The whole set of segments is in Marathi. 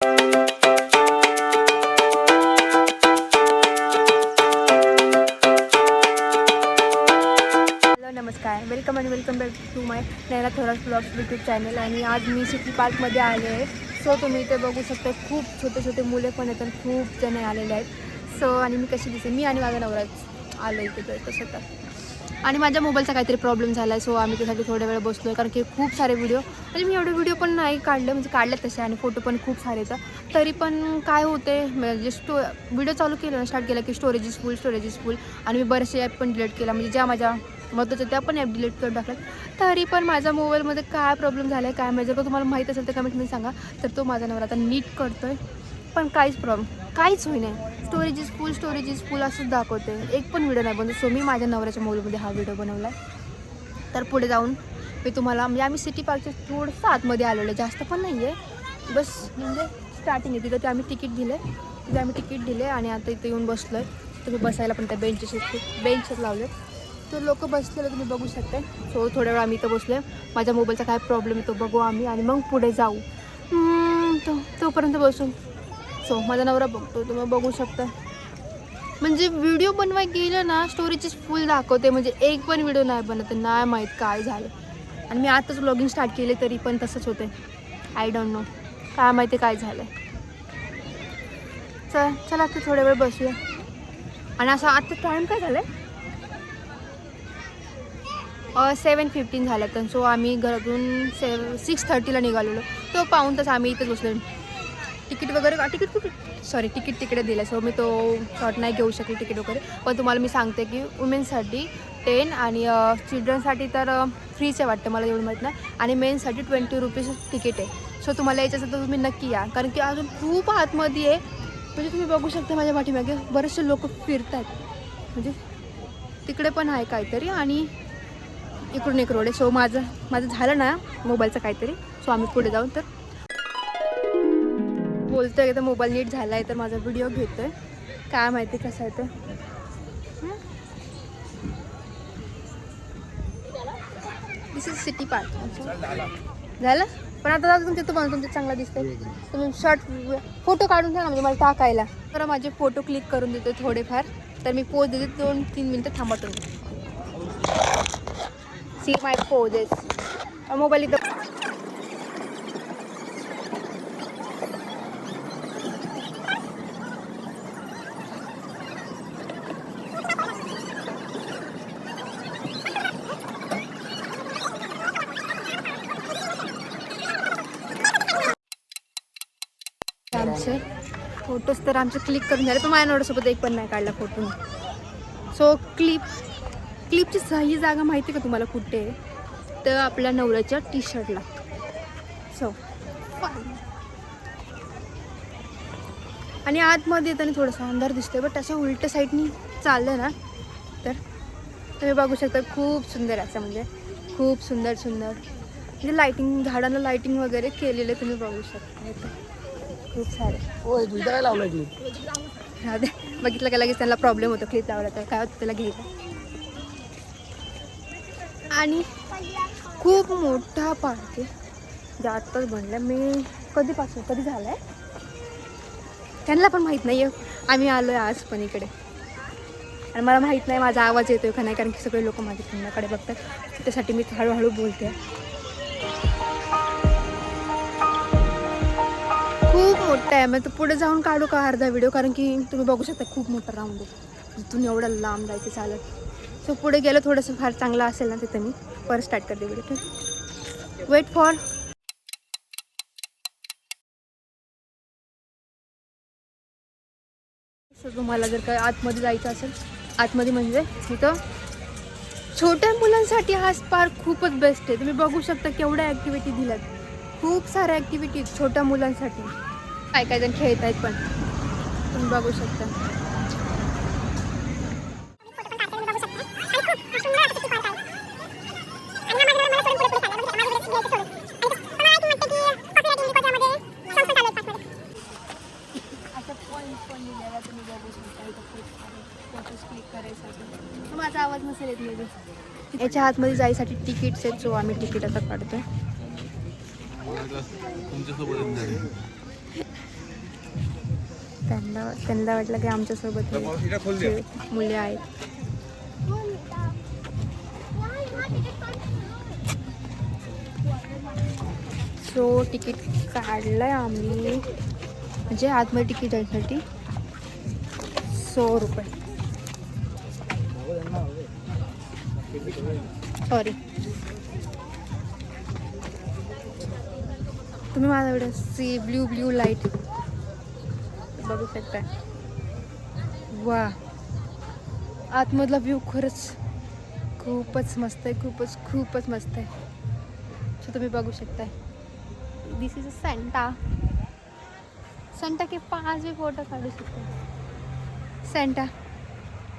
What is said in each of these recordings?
नमस्कार, वेलकम आणि welcome back to my Naina Thorat blogs YouTube channel. आणि आज मी सिटी पार्कमध्ये आले आहे. सो तुम्ही इथे बघू शकता, खूप छोटे छोटे मुले पण आहेत आणि खूप जण आलेले आहेत. सो आणि मी कशी दिसते, मी आणि माझा नवराच आलो इथे तसं तर. आणि माझ्या मोबाईलचा काहीतरी प्रॉब्लेम झाला आहे. सो आम्ही त्यासाठी थोड्या वेळ बसलो आहे, कारण की खूप सारे व्हिडिओ म्हणजे मी एवढे व्हिडिओ पण नाही काढले, म्हणजे काढले तसे आणि फोटो पण खूप सारे येतं. तरी पण काय होते, म्हणजे व्हिडिओ चालू केलं ना, स्टार्ट केला की स्टोरेज इज फुल. आणि मी बरेचसे ॲप पण डिलीट केला, म्हणजे ज्या माझ्या महत्त्वाचं त्या पण ॲप डिलीट करून टाकतात. तरी पण माझ्या मोबाईलमध्ये काय प्रॉब्लेम झाला आहे काय माहिती. जर का तुम्हाला माहीत असेल तर कमेंटमध्ये सांगा. तर तो माझा नवरा आता नीट करतो आहे, पण काहीच होई नाही. स्टोरेज इज फुल असंच दाखवते, एक पण व्हिडिओ नाही बनतो. सो मी माझ्या नवऱ्याच्या मोबाईलमध्ये हा व्हिडिओ बनवला आहे. तर पुढे जाऊन मी तुम्हाला, म्हणजे आम्ही सिटी पार्कच्या थोडंसं आतमध्ये आलेलो आहे, जास्त पण नाही आहे, बस म्हणजे स्टार्टिंग आहे. तिथं ते आम्ही तिकीट दिले आणि आता इथे येऊन बसलो आहे. तुम्ही बसायला पण त्या बेंचेस लावले, तो लोक बसलेले तुम्ही बघू शकता. सो थोड्या वेळ आम्ही इथं बसलो आहे. माझ्या मोबाईलचा काय प्रॉब्लेम आहे तो बघू आम्ही आणि मग पुढे जाऊ. तोपर्यंत बसून सो माझा नवरा बघतो, तुम्ही बघू शकता. म्हणजे व्हिडिओ बनवाय गेलं ना, स्टोरेजच फुल दाखवते, म्हणजे एक पण व्हिडिओ नाही बनत. नाही माहीत काय झालं. आणि मी आताच व्लॉगिंग स्टार्ट केले तरी पण तसंच होते. आय डोंट नो, काय माहिती काय झालं. चला आता थोड्या वेळ बसूया. आणि असं आता टाईम काय झालं आहे, 7:15 झालं. तर सो आम्ही घरातून 6:30ला निघालेलो. तो पाऊण तास आम्ही इथेच बसलो. तिकीट तिकडे दिलं. सो मी तो शॉर्ट नाही घेऊ शकले तिकीट वगैरे. पण तुम्हाला मी सांगते की वुमेन्ससाठी 10 आणि चिल्ड्रनसाठी तर फ्रीच आहे वाटतं, मला एवढं माहीत नाही. आणि मेन्ससाठी 20 रुपीज तिकीट आहे. सो तुम्हाला यायचं असेल तर तुम्ही नक्की या, कारण की अजून खूप आतमध्ये आहे. म्हणजे तुम्ही बघू शकता माझ्या पाठीमागे बरेचसे लोक फिरत आहेत, म्हणजे तिकडे पण आहे काहीतरी आणि इकडून एक रोड आहे. सो माझं झालं ना मोबाईलचं काहीतरी. सो आम्ही पुढे जाऊन तर बोलतोय तर मोबाईल नीट झाला आहे, तर माझा व्हिडिओ घेतो आहे. काय माहिती कसं आहे ते. दिस इज सिटी पार्क. झालं पण आता तुमचं तुमचं चांगला दिसतंय. तुम्ही फोटो काढून घ्या ना, म्हणजे मला टाकायला. तर माझे फोटो क्लिक करून देतो थोडेफार. तर मी पोज देते, 2-3 मिनटं थांबा तुम्ही. See my poses. मोबाईल इथं आमचे फोटोज तर आमचे क्लिक करून झाले, पण माझ्या नवऱ्यासोबत एक पण नाही काढला फोटो. सो क्लिपची सही जागा माहिती का तुम्हाला कुठे आहे? तर आपल्या नवऱ्याच्या टी शर्टला. सो आणि आतमध्ये येताना थोडंसं अंधार दिसतोय, बट असं उलट्या साईडनी चाललं ना तर तुम्ही बघू शकता. खूप सुंदर असं, म्हणजे खूप सुंदर म्हणजे लाईटिंग, झाडांना लाईटिंग वगैरे केलेलं तुम्ही बघू शकता इथं खूप सारे. बघितलं का लगेच त्यांना प्रॉब्लेम होतो क्लिप लावला तर काय होतं त्याला घ्यायचं. आणि खूप मोठा पार्क आहे, जे आत्ताच बनलं. मी कधी झालं आहे त्यांना पण माहीत नाही आहे. आम्ही आलो आहे आज पण इकडे, आणि मला माहीत नाही माझा आवाज येतोय का नाही, कारण की सगळे लोक माझ्या तोंडाकडे बघतात. त्यासाठी मी हळूहळू बोलते. खूप मोठा आहे. मग पुढे जाऊन काढू का अर्धा व्हिडिओ, कारण की तुम्ही बघू शकता खूप मोठा राऊंड आहे. तिथून एवढं लांब जायचं चालत. सो पुढे गेलं थोडंसं फार चांगलं असेल ना, तिथं मी परत स्टार्ट करते व्हिडिओ. Weight for. सो तुम्हाला जर का आतमध्ये जायचं असेल, आतमध्ये म्हणजे इथं छोट्या मुलांसाठी हा पार्क खूपच बेस्ट आहे. तुम्ही बघू शकता केवढ्या ॲक्टिव्हिटी दिल्यात, खूप साऱ्या ॲक्टिव्हिटीज छोट्या मुलांसाठी. काय जण खेळत आहेत पण तुम्ही बघू शकता. तुम्ही बघू शकता फोटोज क्लिक करायसाठी. माझा आवाज नसेल येत म्हणजे. याच्या आतमध्ये जायसाठी तिकीट्स आहेत. सो आम्ही तिकीट आता काढतोय. त्यांना वाटलं की आमच्यासोबत हे मुले आहेत. सो तिकीट काढलंय आम्ही, म्हणजे आतमध्ये तिकीट जायसाठी 100 रुपये. सॉरी, तुम्ही माझ्याकडे सी ब्ल्यू लाईट बघू शकता. वा, आतमधला व्ह्यू खरंच खूपच मस्त आहे, खूपच मस्त आहे. सो तुम्ही बघू शकताय. दिस इज अ सेंटा के पास भी फोटो काढू शकतो. सेंटा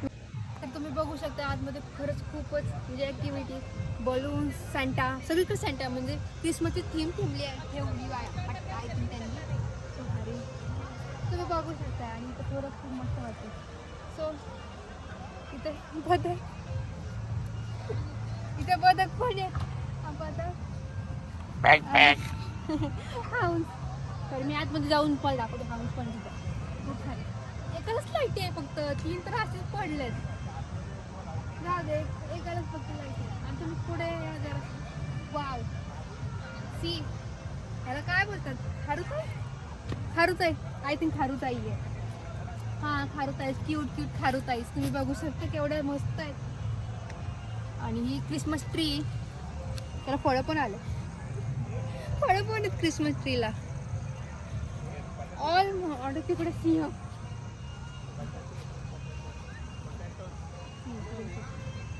तर तुम्ही बघू शकता आतमध्ये खरंच खूपच म्हणजे ॲक्टिव्हिटी, बलून, सेंटा, सगळीकडे सेंटा म्हणजे क्रिसमसची थीम ठेवली आय थिंक त्यांनी. सो भारी तुम्ही बघू शकता. आणि इथं खरंच खूप मस्त वाटतं. सो इथे बदक पण आहे. हाऊस. तर मी आतमध्ये जाऊन पण दाखवतो. हाऊस पण तिथं खूप छान. एकालाच लाईट आहे फक्त, 3 तर असेच पडलेत. जाऊ दे, एकालाच फक्त लाईट आहे. आणि तुम्ही पुढे जरा वाव सी, याला काय बोलतात? खारुताई आय थिंक खारुताई आहे. हां, खारुताई, क्यूट खारुताई. तुम्ही बघू शकता केवढ्या मस्त आहेत. आणि ही क्रिसमस ट्री, त्याला फळं पण आहेत क्रिसमस ट्रीला. ऑल तिकडे सिंह.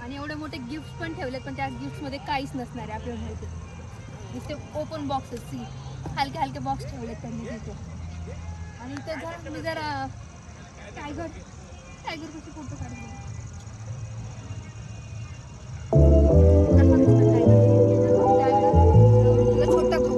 आणि एवढे मोठे गिफ्ट पण ठेवलेत, पण त्या गिफ्टमध्ये काहीच नसणार आहे आपल्याला माहिती. नुसते ओपन बॉक्सेस, सी हलके बॉक्स ठेवलेत त्यांनी तिथे. आणि इथे जरा टायगर कशी फोटो काढले. छोटा भाऊ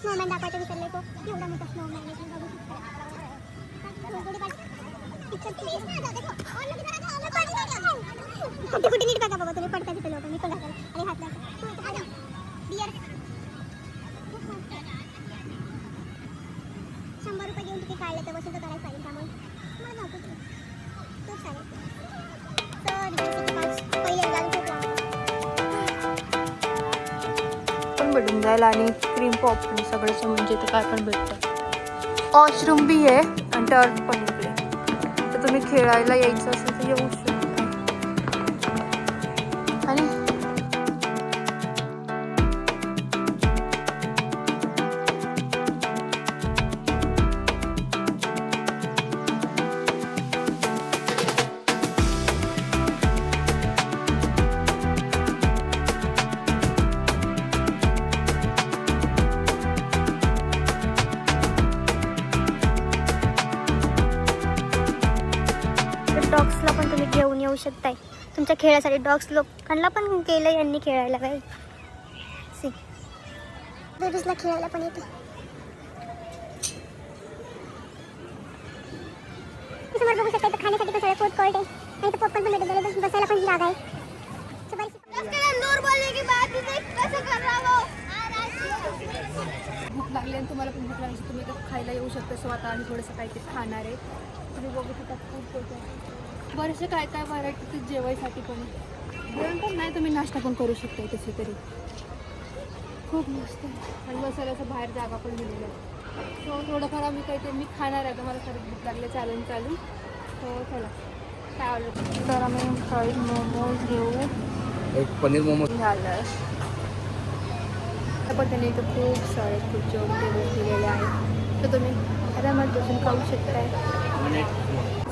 स्नोमॅन दाखवायचं विसरले तो. एवढा मोठा स्नोमॅन आहे, तुम्ही बघू शकता. कुठे नीट बघा बाबा, तुम्ही पडता तिथे लोक. मी पण दाखवलं आणि हात लागला. बियर 100 रुपये घेऊन तिथे काढले तर वसूल तर करायला पाहिजे. त्यामुळे मला दाखवतो खूप चालेल. तर पण भेटून जाईल. आणि क्रीम पॉप सगळ्याचं म्हणजे तर काय पण भेटतं. वॉशरूम बी आहे आणि टर्फ पण इकडे. तर तुम्ही खेळायला यायचं असेल तर येऊ शकता. आणि डॉग्सला पण तुम्ही घेऊन येऊ शकताय तुमच्या खेळासाठी. डॉग्स लोकांना पण केलं यांनी खेळायला. काय सी बेबीजला खेळायला पण येते. समोर बघू शकता खाण्यासाठी पण सगळं फूड कोर्ट आहे. आणि पॉपकॉर्न पण भेटत, बसायला पण जागा आहे. भूक लागली आणि तुम्हाला पण भूक लागली, तुम्ही तर खायला येऊ शकता. स्वतः आणि थोडंसं काहीतरी खाणार आहे. तुम्ही बघू शकता खूप बरेचसे काय व्हरायटी जेवायसाठी पण. जेवण पण नाही, तुम्ही नाश्ता पण करू शकता तसे तरी. खूप मस्त आहे. आणि बसायला असं बाहेर जागा पण दिलेली आहे. हो थोडंफार आम्ही काहीतरी मी खाणार आहे, मला खरंच भूक लागले चालून चालून. हो चला काय आवडलं तर आम्ही फ्राईड मोमोज घेऊ. एक पनीर मोमोज झालं पण त्याने इथं खूप सारे खूप जेवण टेबल दिलेले आहेत, तर तुम्ही आरामात बसून खाऊ शकताय.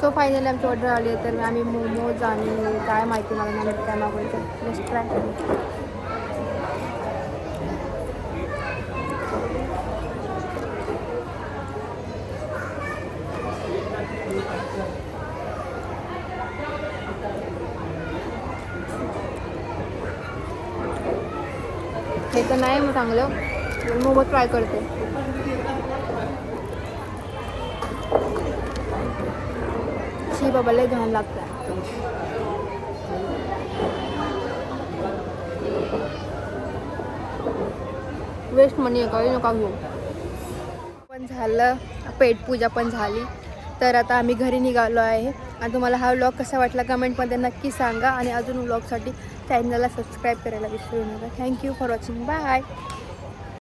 सो फायनली आमची ऑर्डर आली आहे, तर आम्ही मोमोज आणि काय माहिती मला नाही काय मागवायचं, जस्ट ट्राय करू. हे तर नाही मग चांगलं, मोमोज ट्राय करते. शी बाबा लय घाण लागतं. वेस्ट मनी आहे, काही नका घेऊ. पण झालं, पेटपूजा पण झाली, तर आता आम्ही घरी निघालो आहे. आणि तुम्हाला हा व्लॉग कसा वाटला कमेंटमध्ये नक्की सांगा. आणि अजून व्लॉगसाठी चॅनलला सबस्क्राईब करायला विसरू नका. Thank you for watching. बाय.